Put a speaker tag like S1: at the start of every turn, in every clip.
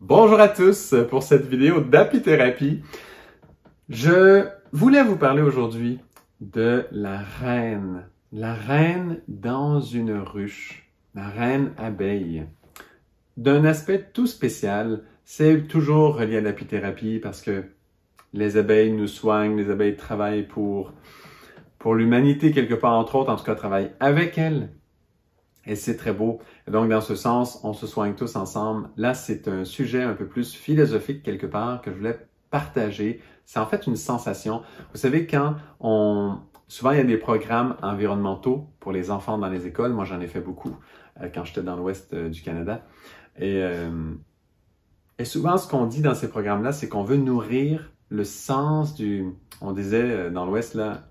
S1: Bonjour à tous pour cette vidéo d'apithérapie. Je voulais vous parler aujourd'hui de la reine dans une ruche, la reine abeille. D'un aspect tout spécial, c'est toujours relié à l'apithérapie parce que les abeilles nous soignent, les abeilles travaillent pour l'humanité quelque part, entre autres, en tout cas travaillent avec elles. Et c'est très beau. Et donc, dans ce sens, on se soigne tous ensemble. Là, c'est un sujet un peu plus philosophique quelque part que je voulais partager. C'est en fait une sensation. Vous savez, souvent, il y a des programmes environnementaux pour les enfants dans les écoles. Moi, j'en ai fait beaucoup quand j'étais dans l'ouest du Canada. Et souvent, ce qu'on dit dans ces programmes-là, c'est qu'on veut nourrir le sens on disait dans l'ouest, là,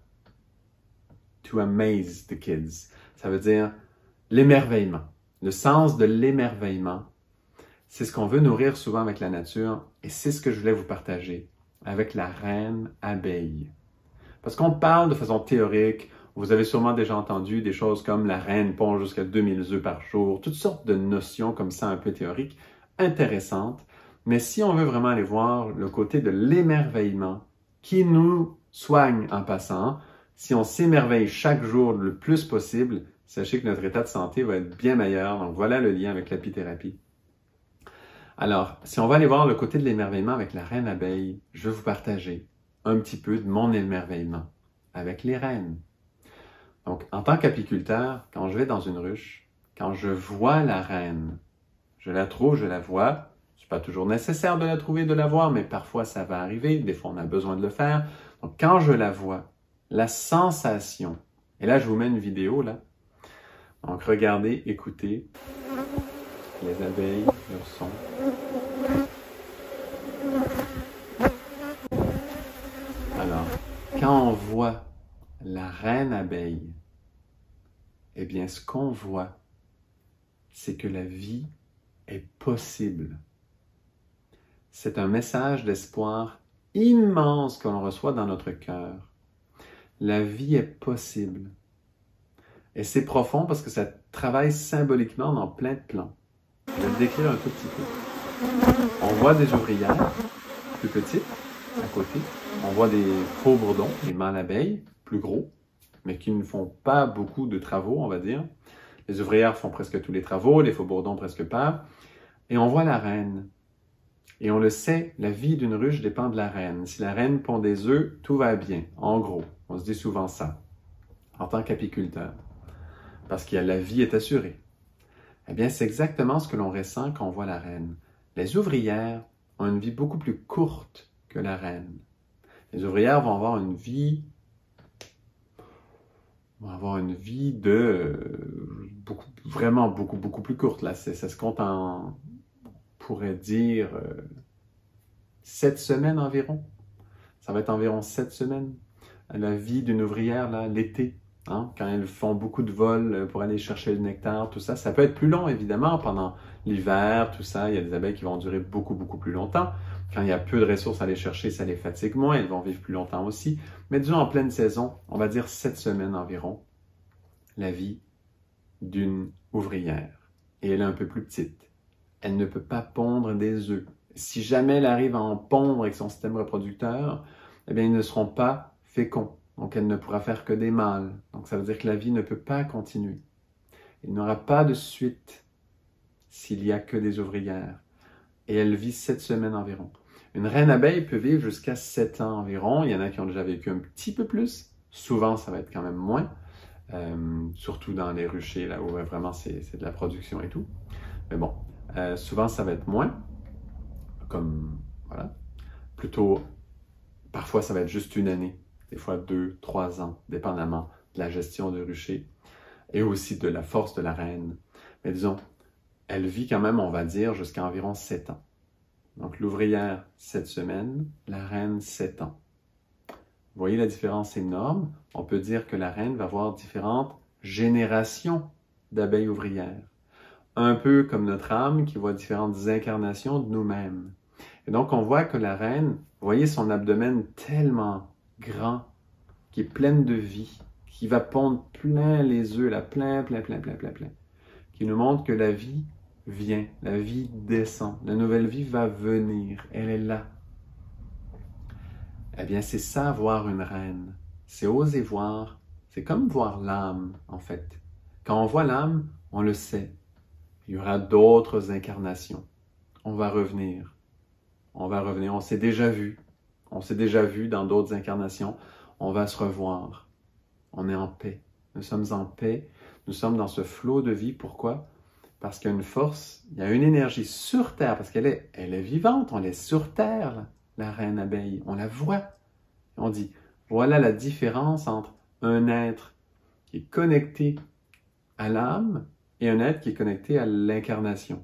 S1: to amaze the kids. Ça veut dire l'émerveillement, le sens de l'émerveillement, c'est ce qu'on veut nourrir souvent avec la nature et c'est ce que je voulais vous partager avec la reine abeille. Parce qu'on parle de façon théorique, vous avez sûrement déjà entendu des choses comme la reine pond jusqu'à 2000 œufs par jour, toutes sortes de notions comme ça un peu théoriques, intéressantes, mais si on veut vraiment aller voir le côté de l'émerveillement qui nous soigne en passant, si on s'émerveille chaque jour le plus possible, sachez que notre état de santé va être bien meilleur. Donc, voilà le lien avec l'apithérapie. Alors, si on va aller voir le côté de l'émerveillement avec la reine abeille, je vais vous partager un petit peu de mon émerveillement avec les reines. Donc, en tant qu'apiculteur, quand je vais dans une ruche, quand je vois la reine, je la trouve, je la vois. C'est pas toujours nécessaire de la trouver, de la voir, mais parfois ça va arriver. Des fois, on a besoin de le faire. Donc, quand je la vois, la sensation, et là, je vous mets une vidéo, là. Donc, regardez, écoutez les abeilles, leur son. Alors, quand on voit la reine abeille, eh bien, ce qu'on voit, c'est que la vie est possible. C'est un message d'espoir immense que l'on reçoit dans notre cœur. La vie est possible. Et c'est profond parce que ça travaille symboliquement dans plein de plans. Je vais le décrire un tout petit peu. On voit des ouvrières plus petites à côté. On voit des faux bourdons, des mâles abeilles plus gros, mais qui ne font pas beaucoup de travaux, on va dire. Les ouvrières font presque tous les travaux, les faux bourdons presque pas. Et on voit la reine. Et on le sait, la vie d'une ruche dépend de la reine. Si la reine pond des œufs, tout va bien. En gros, on se dit souvent ça, en tant qu'apiculteur. Parce que la vie est assurée. Eh bien, c'est exactement ce que l'on ressent quand on voit la reine. Les ouvrières ont une vie beaucoup plus courte que la reine. Les ouvrières vont avoir une vie vraiment beaucoup plus courte. Là, ça se compte on pourrait dire, 7 semaines environ. Ça va être environ 7 semaines. La vie d'une ouvrière, là, l'été. Hein, quand elles font beaucoup de vols pour aller chercher le nectar, tout ça. Ça peut être plus long, évidemment, pendant l'hiver, tout ça. Il y a des abeilles qui vont durer beaucoup plus longtemps. Quand il y a peu de ressources à aller chercher, ça les fatigue moins. Elles vont vivre plus longtemps aussi. Mais disons, en pleine saison, on va dire 7 semaines environ, la vie d'une ouvrière. Et elle est un peu plus petite. Elle ne peut pas pondre des œufs. Si jamais elle arrive à en pondre avec son système reproducteur, eh bien, ils ne seront pas féconds. Donc, elle ne pourra faire que des mâles. Donc, ça veut dire que la vie ne peut pas continuer. Il n'y aura pas de suite s'il n'y a que des ouvrières. Et elle vit 7 semaines environ. Une reine abeille peut vivre jusqu'à 7 ans environ. Il y en a qui ont déjà vécu un petit peu plus. Souvent, ça va être quand même moins. Surtout dans les ruchers, là où vraiment c'est de la production et tout. Mais bon, souvent, ça va être moins. Comme, voilà. Plutôt, parfois, ça va être juste une année. Des fois 2, 3 ans, dépendamment de la gestion de rucher et aussi de la force de la reine. Mais disons, elle vit quand même, on va dire, jusqu'à environ 7 ans. Donc l'ouvrière, 7 semaines, la reine, 7 ans. Vous voyez la différence énorme? On peut dire que la reine va avoir différentes générations d'abeilles ouvrières. Un peu comme notre âme qui voit différentes incarnations de nous-mêmes. Et donc on voit que la reine, vous voyez son abdomen tellement grand, qui est pleine de vie, qui va pondre plein les œufs, là, plein, qui nous montre que la vie vient, la vie descend, la nouvelle vie va venir, elle est là. Eh bien, c'est ça, voir une reine. C'est oser voir, c'est comme voir l'âme, en fait. Quand on voit l'âme, on le sait. Il y aura d'autres incarnations. On va revenir. On va revenir. On s'est déjà vu. On s'est déjà vu dans d'autres incarnations. On va se revoir. On est en paix. Nous sommes en paix. Nous sommes dans ce flot de vie. Pourquoi? Parce qu'il y a une force, il y a une énergie sur Terre, parce qu'elle est vivante, on est sur Terre, là, la reine abeille. On la voit. On dit, voilà la différence entre un être qui est connecté à l'âme et un être qui est connecté à l'incarnation.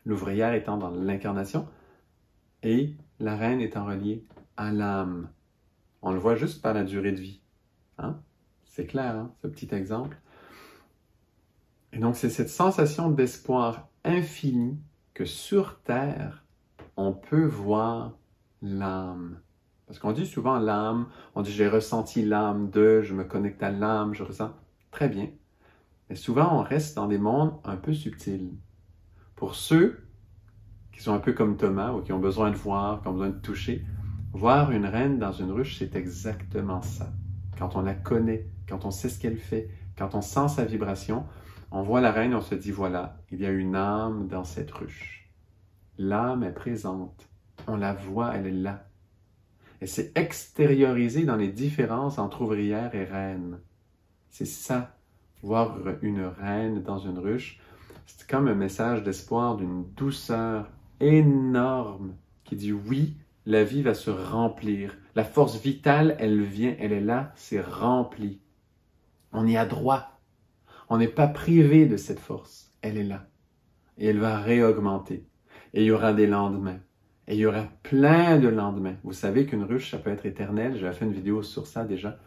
S1: L'ouvrière étant dans l'incarnation et la reine étant reliée à l'âme. On le voit juste par la durée de vie. Hein? C'est clair, hein, ce petit exemple. Et donc, c'est cette sensation d'espoir infini que sur Terre, on peut voir l'âme. Parce qu'on dit souvent l'âme, on dit j'ai ressenti l'âme de, je me connecte à l'âme, je ressens. Très bien. Mais souvent, on reste dans des mondes un peu subtils. Pour ceux qui sont un peu comme Thomas ou qui ont besoin de voir, qui ont besoin de toucher, voir une reine dans une ruche, c'est exactement ça. Quand on la connaît, quand on sait ce qu'elle fait, quand on sent sa vibration, on voit la reine, on se dit voilà, il y a une âme dans cette ruche. L'âme est présente. On la voit, elle est là. Et c'est extériorisé dans les différences entre ouvrière et reine. C'est ça, voir une reine dans une ruche. C'est comme un message d'espoir, d'une douceur énorme qui dit oui, la vie va se remplir. La force vitale, elle vient, elle est là, c'est rempli. On y a droit. On n'est pas privé de cette force. Elle est là. Et elle va réaugmenter. Et il y aura des lendemains. Et il y aura plein de lendemains. Vous savez qu'une ruche, ça peut être éternel. J'avais fait une vidéo sur ça déjà.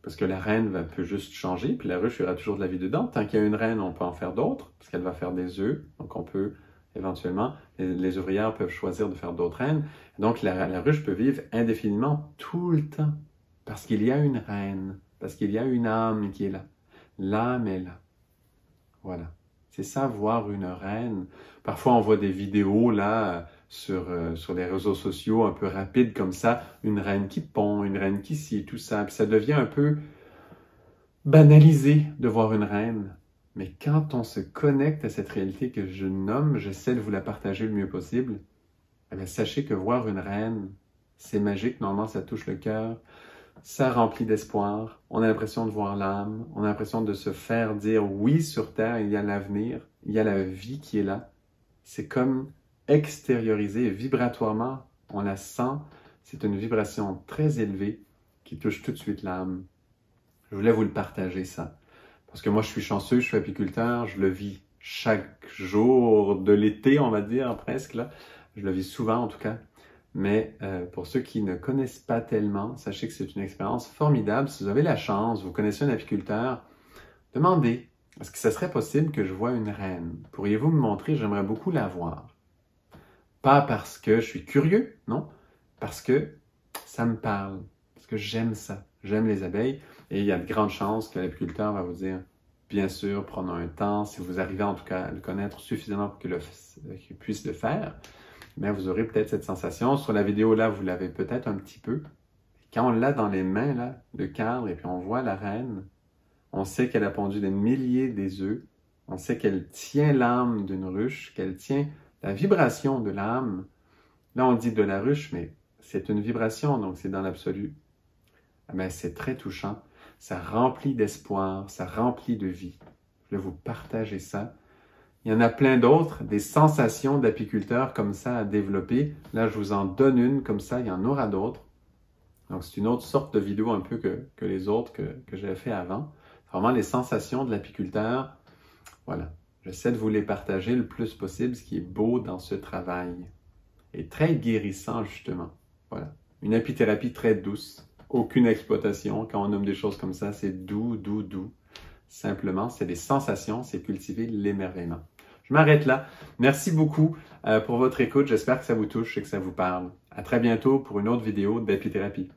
S1: Parce que la reine peut juste changer. Puis la ruche, il y aura toujours de la vie dedans. Tant qu'il y a une reine, on peut en faire d'autres. Parce qu'elle va faire des œufs. Donc on peut éventuellement, les ouvrières peuvent choisir de faire d'autres reines. Donc la ruche peut vivre indéfiniment tout le temps. Parce qu'il y a une reine. Parce qu'il y a une âme qui est là. L'âme est là. Voilà. C'est ça, voir une reine. Parfois, on voit des vidéos là sur les réseaux sociaux un peu rapides comme ça. Une reine qui pond, une reine qui scie, tout ça. Puis ça devient un peu banalisé de voir une reine. Mais quand on se connecte à cette réalité que je nomme, j'essaie de vous la partager le mieux possible, eh bien, sachez que voir une reine, c'est magique. Normalement, ça touche le cœur. Ça remplit d'espoir, on a l'impression de voir l'âme, on a l'impression de se faire dire oui, sur Terre, il y a l'avenir, il y a la vie qui est là. C'est comme extériorisé vibratoirement, on la sent, c'est une vibration très élevée qui touche tout de suite l'âme. Je voulais vous le partager ça, parce que moi je suis chanceux, je suis apiculteur, je le vis chaque jour de l'été, on va dire presque, là. Je le vis souvent en tout cas. Mais pour ceux qui ne connaissent pas tellement, sachez que c'est une expérience formidable. Si vous avez la chance, vous connaissez un apiculteur, demandez, est-ce que ce serait possible que je voie une reine? Pourriez-vous me montrer? J'aimerais beaucoup la voir. Pas parce que je suis curieux, non, parce que ça me parle, parce que j'aime ça, j'aime les abeilles. Et il y a de grandes chances que l'apiculteur va vous dire, bien sûr, prenons un temps, si vous arrivez en tout cas à le connaître suffisamment pour qu'il puisse le faire. Mais vous aurez peut-être cette sensation. Sur la vidéo là, vous l'avez peut-être un petit peu. Quand on l'a dans les mains, là, le cadre, et puis on voit la reine, on sait qu'elle a pondu des milliers des œufs. On sait qu'elle tient l'âme d'une ruche, qu'elle tient la vibration de l'âme. Là, on dit de la ruche, mais c'est une vibration, donc c'est dans l'absolu. Mais c'est très touchant. Ça remplit d'espoir, ça remplit de vie. Je vais vous partager ça. Il y en a plein d'autres, des sensations d'apiculteurs comme ça à développer. Là, je vous en donne une comme ça, il y en aura d'autres. Donc, c'est une autre sorte de vidéo un peu que les autres que j'avais fait avant. Vraiment les sensations de l'apiculteur. Voilà, j'essaie de vous les partager le plus possible, ce qui est beau dans ce travail. Et très guérissant, justement. Voilà, une apithérapie très douce. Aucune exploitation. Quand on nomme des choses comme ça, c'est doux, doux, doux. Simplement, c'est des sensations, c'est cultiver l'émerveillement. Je m'arrête là. Merci beaucoup pour votre écoute. J'espère que ça vous touche et que ça vous parle. À très bientôt pour une autre vidéo d'apithérapie.